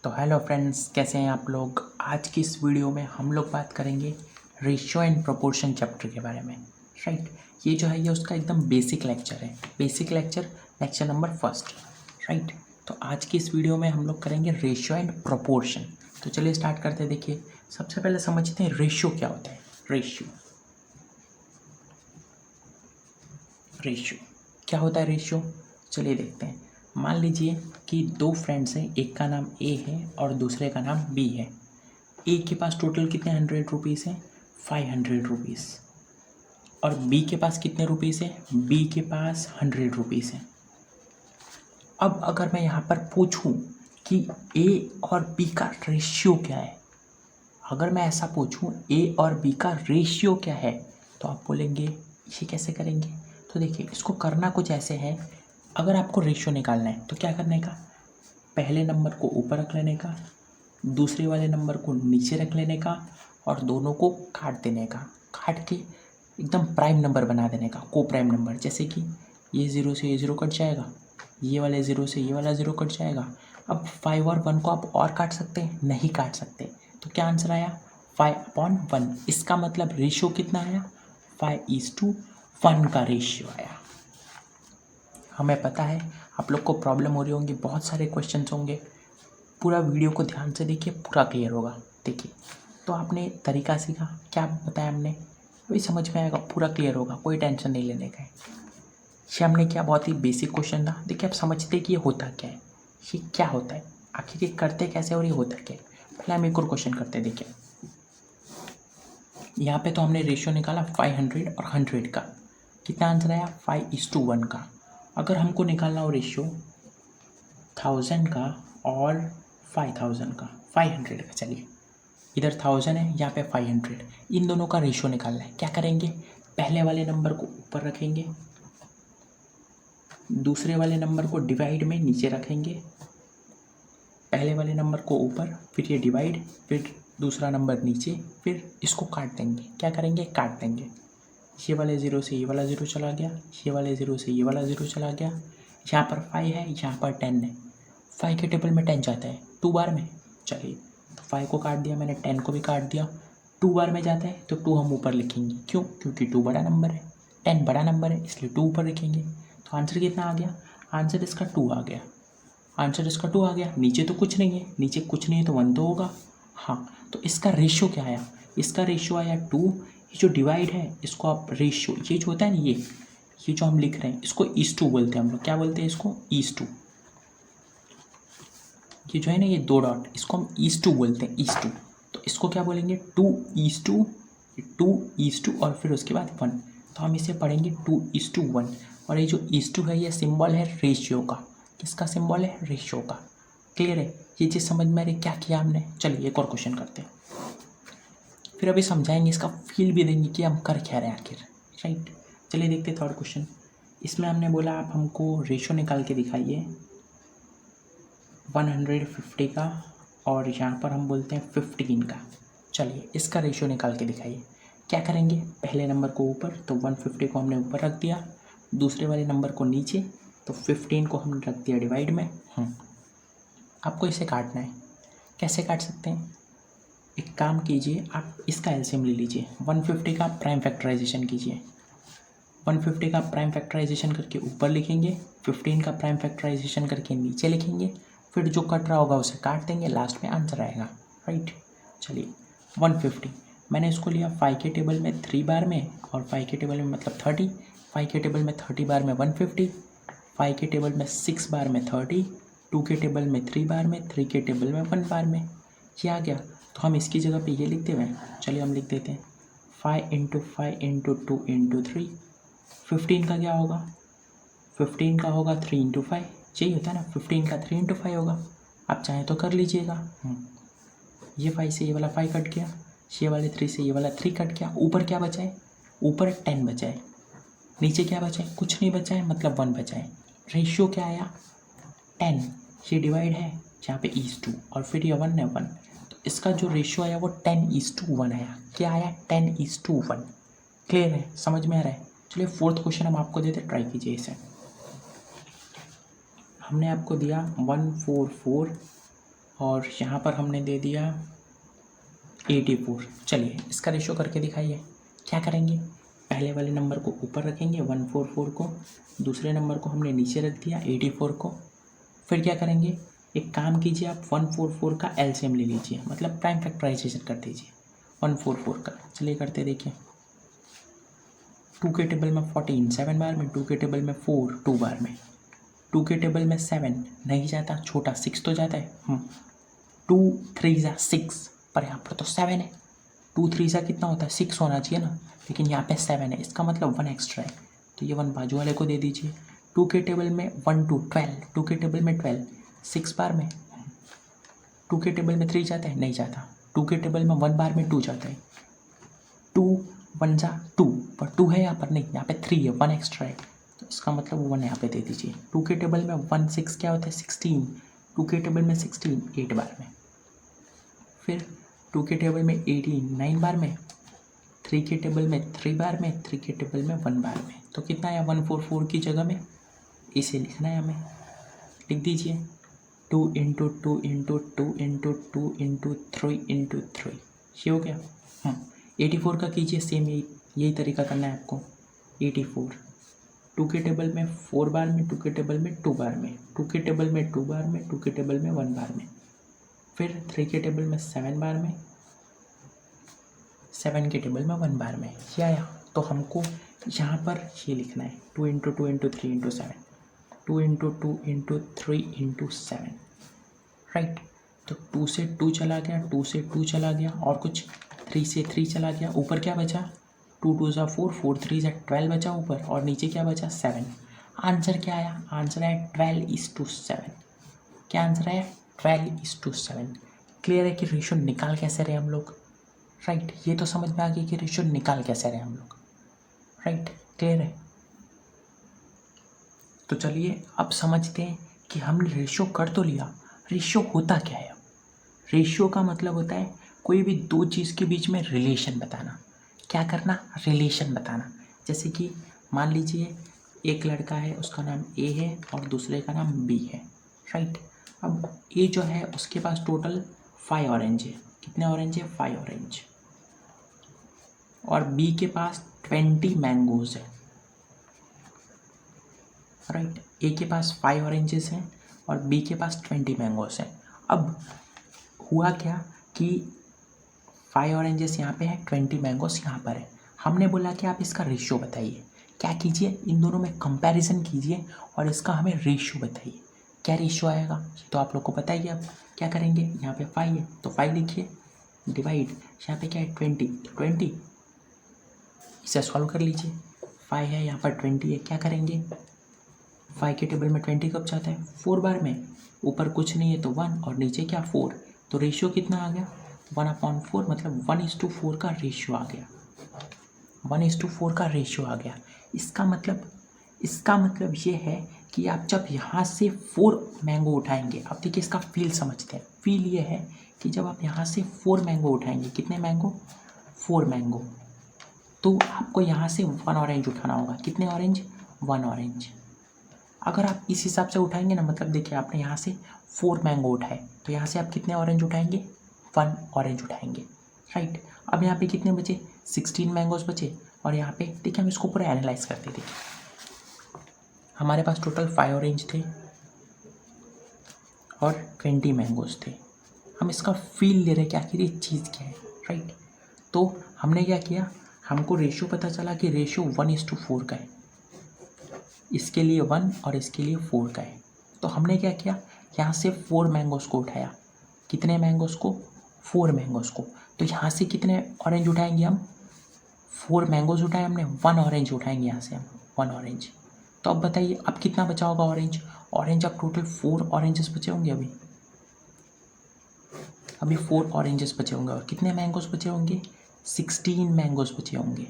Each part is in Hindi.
तो हेलो फ्रेंड्स, कैसे हैं आप लोग। आज की इस वीडियो में हम लोग बात करेंगे रेशियो एंड प्रोपोर्शन चैप्टर के बारे में। राइट, ये जो है ये उसका एकदम बेसिक लेक्चर है। Basic lecture number first. Right, तो आज की इस वीडियो में हम लोग करेंगे रेशियो एंड प्रोपोर्शन। तो चलिए स्टार्ट करते हैं। देखिए, सबसे पहले समझते हैं रेशियो क्या होता है। रेशियो क्या होता है। रेशियो चलिए देखते हैं। मान लीजिए कि दो फ्रेंड्स हैं, एक का नाम ए है और दूसरे का नाम बी है। ए के पास टोटल कितने 100 रुपीज़ हैं, 500 रुपीज़। और बी के पास कितने रुपीज़ है, बी के पास 100 रुपीज़ है। अब अगर मैं यहाँ पर पूछूं कि ए और बी का रेशियो क्या है, अगर मैं ऐसा पूछूं ए और बी का रेशियो क्या है, तो आप बोलेंगे ये कैसे करेंगे। तो देखिए, इसको करना कुछ ऐसे है। अगर आपको रेशियो निकालना है तो क्या करने का, पहले नंबर को ऊपर रख लेने का, दूसरे वाले नंबर को नीचे रख लेने का और दोनों को काट देने का। काट के एकदम प्राइम नंबर बना देने का, को प्राइम नंबर। जैसे कि ये ज़ीरो से ये ज़ीरो कट जाएगा, ये वाले ज़ीरो से ये वाला ज़ीरो कट जाएगा। अब 5 और 1 को आप और काट सकते हैं, नहीं काट सकते। तो क्या आंसर आया, 5/1। इसका मतलब रेशियो कितना आया, 5:1 का रेशियो आया। हमें पता है आप लोग को प्रॉब्लम हो रही होंगी, बहुत सारे क्वेश्चंस होंगे। पूरा वीडियो को ध्यान से देखिए, पूरा क्लियर होगा। देखिए, तो आपने तरीका सीखा, क्या बताया हमने, वही समझ में आएगा, पूरा क्लियर होगा, कोई टेंशन नहीं लेने का है। ये हमने क्या, बहुत ही बेसिक क्वेश्चन था। देखिए, आप समझते कि ये होता क्या है, ये क्या होता है, आखिर ये करते कैसे और ये होता क्या है। पहले हम एक और क्वेश्चन करते हैं। देखिए, यहाँ पे तो हमने रेशियो निकाला 500 और 100 का। कितना आंसर आया, 5:1 का। अगर हमको निकालना हो रेशियो 1000 का और 5000 का, 500 का। चलिए, इधर 1000 है, यहाँ पे 500, इन दोनों का रेशियो निकालना है। क्या करेंगे, पहले वाले नंबर को ऊपर रखेंगे, दूसरे वाले नंबर को डिवाइड में नीचे रखेंगे। पहले वाले नंबर को ऊपर, फिर ये डिवाइड, फिर दूसरा नंबर नीचे, फिर इसको काट देंगे। क्या करेंगे, काट देंगे। ये वाले ज़ीरो से ये वाला ज़ीरो चला गया, ये वाले ज़ीरो से ये वाला ज़ीरो चला गया। यहाँ पर 5 है, यहाँ पर 10 है। 5 के टेबल में 10 जाता है 2 बार में। चलिए, तो 5 को काट दिया मैंने, 10 को भी काट दिया। 2 बार में जाता है तो 2 हम ऊपर लिखेंगे। क्यों, क्योंकि 2 बड़ा नंबर है, 10 बड़ा नंबर है, इसलिए 2 ऊपर लिखेंगे। तो आंसर कितना आ गया, आंसर इसका 2 आ गया। आंसर इसका 2 आ गया। नीचे तो कुछ नहीं है, नीचे कुछ नहीं है तो 1 तो होगा। हाँ, तो इसका रेशियो क्या आया, इसका रेशियो आया 2। ये जो डिवाइड है इसको आप रेशियो, ये जो होता है ना, ये जो हम लिख रहे हैं इसको ईस टू बोलते हैं हम लोग। क्या बोलते हैं इसको, ईस टू। ये जो है ना, ये 2 डॉट, इसको हम ईस टू बोलते हैं, ईस टू। तो इसको क्या बोलेंगे, 2:2, 2:2 और फिर उसके बाद 1। तो हम इसे पढ़ेंगे 2:1। और ये जो ईस टू है ये सिंबल है रेशियो का। किसका सिंबल है, रेशियो का। क्लियर है, ये चीज़ समझ में आ रही, क्या किया हमने। चलिए एक और क्वेश्चन करते हैं, फिर अभी समझाएंगे, इसका फील भी देंगे कि हम कर क्या रहे हैं आखिर। राइट, चलिए देखते हैं थर्ड क्वेश्चन। इसमें हमने बोला आप हमको रेशियो निकाल के दिखाइए 150 का, और यहाँ पर हम बोलते हैं 15 का। चलिए इसका रेशियो निकाल के दिखाइए। क्या करेंगे, पहले नंबर को ऊपर, तो 150 को हमने ऊपर रख दिया, दूसरे वाले नंबर को नीचे, तो 15 को हमने रख दिया डिवाइड में। आपको इसे काटना है। कैसे काट सकते हैं, एक काम कीजिए, आप इसका एलसीएम ले लीजिए। 150 का प्राइम फैक्टराइजेशन कीजिए। 150 का प्राइम फैक्टराइजेशन करके ऊपर लिखेंगे, 15 का प्राइम फैक्टराइजेशन करके नीचे लिखेंगे, फिर जो कट रहा होगा उसे काट देंगे, लास्ट में आंसर आएगा। राइट, चलिए 150 मैंने इसको लिया 5 के टेबल में 3 बार में, और 5 के टेबल में मतलब 30, 5 के टेबल में 30 बार में 150, 5 के टेबल में 6 बार में 30, 2 के टेबल में 3 बार में, 3 के टेबल में 1 बार में। ये आ गया, तो हम इसकी जगह पे ये लिखते हुए, चलिए हम लिख देते हैं 5 × 5 × 2 × 3। 15 का क्या होगा, 15 का होगा 3 × 5, यही होता है ना, 15 का 3 × 5 होगा। आप चाहें तो कर लीजिएगा। ये 5 से ये वाला 5 कट गया, ये वाले 3 से ये वाला 3 कट गया। ऊपर क्या बचा है, ऊपर 10 बचा है, नीचे क्या बचा है, कुछ नहीं बचा है, मतलब 1 बचा है। रेशियो क्या आया, 10। ये डिवाइड है यहाँ पे ईस टू, और फिर ये 1 है 1, तो इसका जो रेशियो आया वो 10:1 आया। क्या आया, 10:1। क्लियर है, समझ में आ रहा है। चलिए फोर्थ क्वेश्चन हम आपको देते, ट्राई कीजिए इसे। हमने आपको दिया 144 और यहाँ पर हमने दे दिया 84। चलिए इसका रेशो करके दिखाइए। क्या करेंगे, पहले वाले नंबर को ऊपर रखेंगे 144 को, दूसरे नंबर को हमने नीचे रख दिया 84 को। फिर क्या करेंगे, एक काम कीजिए, आप 144 का एलसीएम ले लीजिए, मतलब प्राइम फैक्टराइजेशन कर दीजिए 144 का। चलिए करते देखिए। 2 के टेबल में 14 7 बार में, 2 के टेबल में 4 2 बार में, 2 के टेबल में 7 नहीं जाता, छोटा 6 तो जाता है। 2 3 जा 6, पर यहाँ पर तो 7 है। 2 3 जा कितना होता है, 6 होना चाहिए ना, लेकिन यहाँ पे 7 है, इसका मतलब 1 एक्स्ट्रा है, तो ये 1 बाजू वाले को दे दीजिए। 2 के टेबल में 1 2 12, 2 के टेबल में 12 6 बार में। 2 के टेबल में 3 जाता है, नहीं जाता। 2 के टेबल में 1 बार में 2 जाता है। 2 1 जा 2, पर 2 है यहाँ पर नहीं, यहाँ पे 3 है, 1 एक्स्ट्रा है, तो इसका मतलब 1 यहाँ पे दे दीजिए। 2 के टेबल में 1 6 क्या होता है, 16। 2 के टेबल में 16 8 बार में। फिर 2 के टेबल में 18 9 बार में। 3 के टेबल में 3 बार में, 3 के टेबल में 1 बार में। तो कितना आया 144 की जगह में, इसे लिखना है हमें, लिख दीजिए 2 into 2 into 2 into 2 into 3 into 3। ये हो गया। 84 का कीजिए सेम, यही तरीका करना है आपको। 84 2 के टेबल में 4 बार में, 2 के टेबल में 2 बार में, 2 के टेबल में 2 बार में, 2 के टेबल में 1 बार में। फिर 3 के टेबल में 7 बार में, 7 के टेबल में 1 बार में। ये आया, तो हमको यहाँ पर ये लिखना है 2 into 2 into 3 into 7, 2 into 2 into 3 into 7, right. तो 2 से 2 चला गया, 2 से 2 चला गया, और कुछ 3 से 3 चला गया, ऊपर क्या बचा 2 2 ज़ा 4 4 3 ज़ा 12 बचा ऊपर, और नीचे क्या बचा 7। आंसर क्या आया, आंसर है 12:7। क्या आंसर है 12:7। क्लियर है कि रेशो निकाल कैसे रहे हम लोग, राइट। ये तो समझ में आ गया कि रेशो निकाल कैसे रहे हम लोग, राइट। क्लियर है। तो चलिए अब समझते हैं कि हमने रेशो कर तो लिया, रेशो होता क्या है। रेशियो का मतलब होता है कोई भी दो चीज़ के बीच में रिलेशन बताना। क्या करना, रिलेशन बताना। जैसे कि मान लीजिए एक लड़का है, उसका नाम ए है और दूसरे का नाम बी है, राइट। अब ए जो है उसके पास टोटल 5 ऑरेंज है। कितने ऑरेंज है, 5 ऑरेंज। और बी के पास 20 मैंगोज है, राइट। ए के पास 5 ऑरेंजेस हैं और बी के पास 20 मैंगोज हैं। अब हुआ क्या कि 5 ऑरेंजेस यहाँ पे है, 20 मैंगोस यहाँ पर है। हमने बोला कि आप इसका रेशियो बताइए। क्या कीजिए, इन दोनों में कंपैरिजन कीजिए और इसका हमें रेशियो बताइए। क्या रेशियो आएगा ये तो आप लोग को पता ही है। अब क्या करेंगे, यहाँ पे 5 है तो 5 लिखिए, डिवाइड यहाँ पे क्या है 20, इसे सॉल्व कर लीजिए। 5 है, यहाँ पर 20 है, क्या करेंगे 5 के टेबल में 20 कब जाता है, 4 बार में। ऊपर कुछ नहीं है तो 1 और नीचे क्या 4, तो रेशियो कितना आ गया 1/4, मतलब 1:4 का रेशियो आ गया। 1:4 का रेशियो आ गया। इसका मतलब ये है कि आप जब यहाँ से 4 मैंगो उठाएंगे, अब देखिए इसका फील समझते हैं। फील ये है कि जब आप यहाँ से 4 मैंगो उठाएंगे, कितने मैंगो 4 मैंगो, तो आपको यहाँ से 1 ऑरेंज उठाना होगा। कितने ऑरेंज 1 ऑरेंज। अगर आप इस हिसाब से उठाएंगे ना, मतलब देखिए आपने यहाँ से 4 मैंगो उठाए तो यहाँ से आप कितने ऑरेंज उठाएंगे 1 ऑरेंज उठाएंगे, राइट। अब यहाँ पे कितने बचे 16 मैंगोज बचे। और यहाँ पे देखिए हम इसको पूरा एनालाइज करते देखिए, हमारे पास टोटल 5 ऑरेंज थे और 20 मैंगोज थे। हम इसका फील ले रहे कि आखिर ये चीज़ क्या है, राइट। तो हमने क्या किया, हमको रेशियो पता चला कि रेशियो 1:4 का है, इसके लिए 1 और इसके लिए 4 का है। तो हमने क्या किया, यहाँ से 4 मैंगोज़ को उठाया। कितने मैंगोज़ को 4 मैंगोज़ को। तो यहाँ से कितने ऑरेंज उठाएंगे हम 4 मैंगोज़ उठाए हमने, 1 ऑरेंज उठाएंगे यहाँ से हम 1 ऑरेंज। तो अब बताइए अब कितना बचा होगा ऑरेंज अब टोटल 4 ऑरेंजेस बचे होंगे अभी 4 ऑरेंजेस बचे होंगे। और कितने मैंगोज़ बचे होंगे 16 मैंगोज़ बचे होंगे।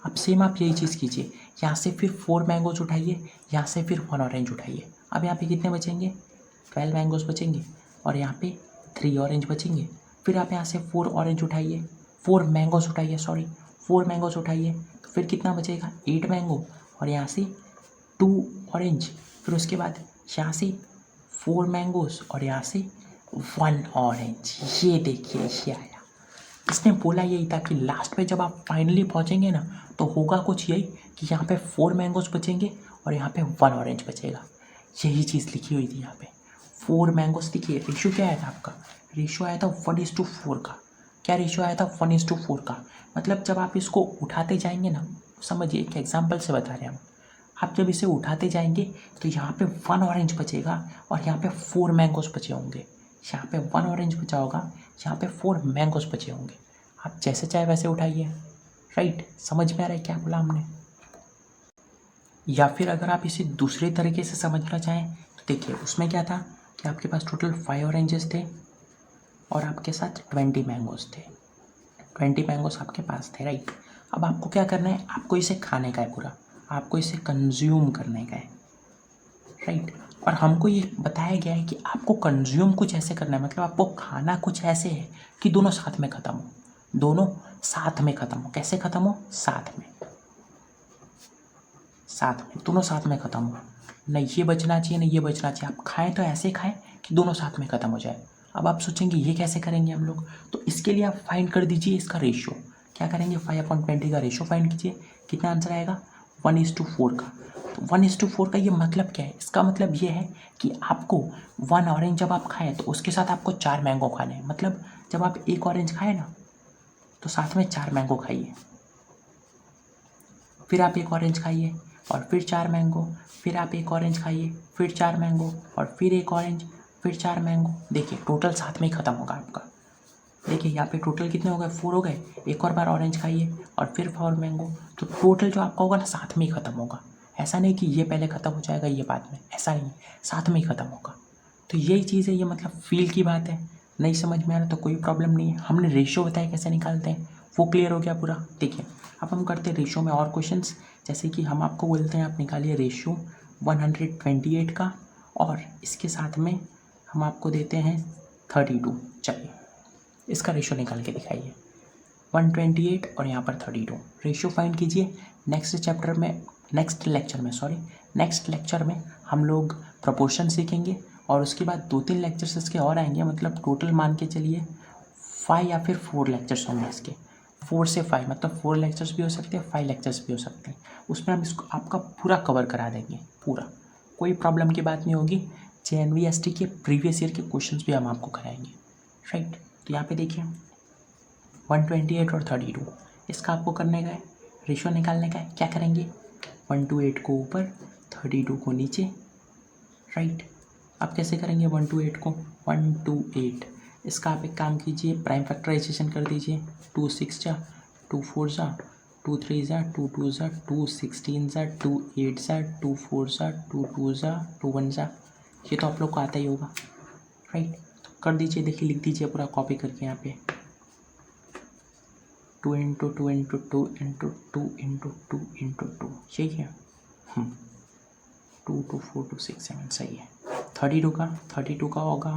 अब सेम आप यही चीज़ कीजिए, यहाँ से फिर 4 मैंगोज़ उठाइए, यहाँ से फिर 1 ऑरेंज उठाइए। अब यहाँ पे कितने बचेंगे 12 मैंगोज़ बचेंगे और यहाँ पे 3 ऑरेंज बचेंगे। फिर आप यहाँ से 4 ऑरेंज उठाइए, 4 मैंगोज़ उठाइए, 4 मैंगोज़ उठाइए, तो फिर कितना बचेगा 8 मैंगो और यहाँ से 2 ऑरेंज। फिर उसके बाद यहाँ से 4 मैंगोज़ और यहाँ से 1 ऑरेंज। ये देखिए ये आया। इसने बोला यही था कि लास्ट में जब आप फाइनली पहुंचेंगे ना तो होगा कुछ यही कि यहाँ पे 4 मैंगोज बचेंगे और यहाँ पे 1 ऑरेंज बचेगा। यही चीज़ लिखी हुई थी यहाँ पे 4 मैंगोज। देखिए रेशियो क्या आया था आपका, रेशियो आया था 1:4 का। क्या रेशियो आया था 1:4 का। मतलब जब आप इसको उठाते जाएंगे ना, समझिए एक एग्जाम्पल से बता रहे हैं हम, आप जब इसे उठाते जाएंगे तो यहाँ पे 1 ऑरेंज बचेगा और यहाँ पे 4 मैंगोज बचे होंगे। यहाँ पे 1 ऑरेंज बचा होगा, यहाँ पे 4 मैंगोज बचे होंगे। आप जैसे चाहे वैसे उठाइए। राइट, समझ में आ रहा है क्या बोला हमने। या फिर अगर आप इसे दूसरे तरीके से समझना चाहें तो देखिए उसमें क्या था कि आपके पास टोटल 5 ऑरेंजेस थे और आपके साथ 20 मैंगोज थे। 20 मैंगोज आपके पास थे। राइट, अब आपको क्या करना है, आपको इसे खाने का है पूरा, आपको इसे कंज्यूम करने का है। राइट, और हमको ये बताया गया है कि आपको कंज्यूम कुछ ऐसे करना है, मतलब आपको खाना कुछ ऐसे है कि दोनों साथ में ख़त्म हो, दोनों साथ में ख़त्म हो। कैसे ख़त्म हो, साथ में, दोनों साथ में ख़त्म हो। नहीं ये बचना चाहिए नहीं ये बचना चाहिए, आप खाएं तो ऐसे खाएं कि दोनों साथ में ख़त्म हो जाए। अब आप सोचेंगे ये कैसे करेंगे हम लोग, तो इसके लिए आप फाइंड कर दीजिए इसका रेशियो। क्या करेंगे, 5/20 का रेशियो फाइंड कीजिए। कितना आंसर आएगा, 1:4 का। तो 1:4 का ये मतलब क्या है, इसका मतलब ये है कि आपको 1 ऑरेंज जब आप खाएं तो उसके साथ आपको 4 मैंगो खाने हैं। मतलब जब आप 1 ऑरेंज खाएं ना तो साथ में 4 मैंगो खाइए, फिर आप 1 ऑरेंज खाइए और फिर 4 मैंगो, फिर आप 1 ऑरेंज खाइए, फिर 4 मैंगो और फिर 1 ऑरेंज, फिर 4 मैंगो। देखिए टोटल साथ में ही ख़त्म होगा आपका। देखिए यहाँ पे टोटल कितने हो गए, 4 हो गए। एक और बार ऑरेंज खाइए और फिर 4 मैंगो, तो टोटल जो आपका होगा ना साथ में ही ख़त्म होगा। ऐसा नहीं कि ये पहले ख़त्म हो जाएगा ये बाद में, ऐसा नहीं, साथ में ही ख़त्म होगा। तो यही चीज़ है, ये मतलब फील की बात है। नहीं समझ में आ रहा तो कोई प्रॉब्लम नहीं है, हमने रेशियो बताया कैसे निकालते हैं, वो क्लियर हो गया पूरा। देखिए अब हम करते हैं रेशियो में और क्वेश्चंस। जैसे कि हम आपको बोलते हैं आप निकालिए रेशियो 128 का और इसके साथ में हम आपको देते हैं 32। चलिए इसका रेशियो निकाल के दिखाइए। 128 और यहाँ पर 32 रेशियो फाइंड कीजिए। नेक्स्ट लेक्चर में हम लोग प्रोपोर्शन सीखेंगे और उसके बाद 2-3 लेक्चर्स इसके और आएंगे। मतलब टोटल मान के चलिए 5 या फिर 4 लेक्चर्स होंगे इसके, 4 से 5, मतलब 4 लेक्चर्स भी हो सकते हैं, 5 लेक्चर्स भी हो सकते हैं। उसमें हम इसको आपका पूरा कवर करा देंगे, पूरा, कोई प्रॉब्लम की बात नहीं होगी। JNVST के प्रीवियस ईयर के क्वेश्चंस भी हम आपको कराएंगे। राइट, तो यहाँ पे देखिए 128 और 32, इसका आपको करने का है, रेशियो निकालने का है। क्या करेंगे, 128 को ऊपर 32 को नीचे। राइट, आप कैसे करेंगे 128 को, 128, इसका आप एक काम कीजिए, प्राइम फैक्टराइजेशन कर दीजिए। 2 6 जा, 2 4 जा, 2 3 जा, 2 2 जा, 2 16 जा, 2 8 जा, 2 4 जा, 2 2 जा, 2 1 जा। ये तो आप लोग को आता ही होगा। राइट, तो कर दीजिए, देखिए लिख दीजिए पूरा कॉपी करके यहाँ पे 2 × 2 × 2 × 2 × 2 × 2, यही है। 2 2 4 2 6 7 सही है। 32 का होगा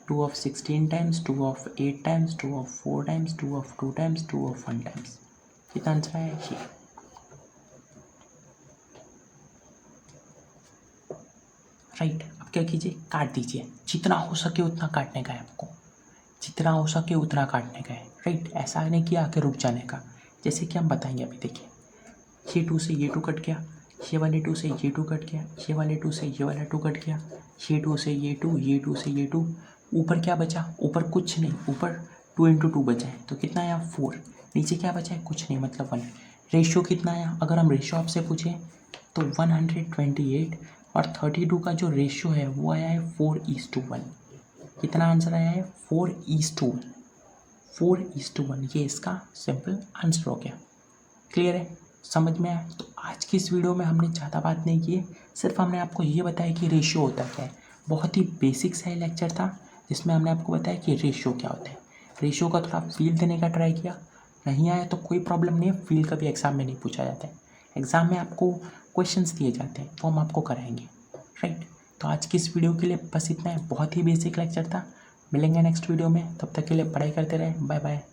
2 of 16 times, 2 of 8 times, 2 of 4 times, 2 of 2 times, 2 of 1 times। कितना आंसर है ये। राइट, अब क्या कीजिए, काट दीजिए, जितना हो सके उतना काटने का है आपको, जितना हो सके उतना काटने का है। राइट, ऐसा नहीं कि आके रुक जाने का। जैसे कि हम बताएंगे अभी, देखिए ये 2 से ये 2 कट गया, ये वाले 2 से ये 2 कट गया, ये वाले 2 से ये वाला 2 कट गया, ये 2 से ये 2, ये 2 से ये 2। ऊपर क्या बचा, ऊपर कुछ नहीं, ऊपर 2 × 2 बचा है, तो कितना आया 4। नीचे क्या बचा है, कुछ नहीं, मतलब 1। रेशियो कितना आया, अगर हम रेशियो आपसे पूछें तो 128 और 32 का जो रेशियो है वो आया है 4:1। कितना आंसर आया है, 4:1, 4:1। ये इसका सिंपल आंसर हो गया। क्लियर है, समझ में आया। तो आज की इस वीडियो में हमने ज़्यादा बात नहीं की है, सिर्फ हमने आपको ये बताया कि रेशियो होता क्या है। बहुत ही बेसिक सा लेक्चर था जिसमें हमने आपको बताया कि रेशियो क्या होता है। रेशियो का थोड़ा फील देने का ट्राई किया, नहीं आया तो कोई प्रॉब्लम नहीं है, फील कभी एग्ज़ाम में नहीं पूछा जाता है। एग्ज़ाम में आपको क्वेश्चंस दिए जाते हैं, वो हम आपको कराएंगे। राइट, तो आज की इस वीडियो के लिए बस इतना है, बहुत ही बेसिक लेक्चर था। मिलेंगे नेक्स्ट वीडियो में, तब तक के लिए पढ़ाई करते रहें। Bye bye.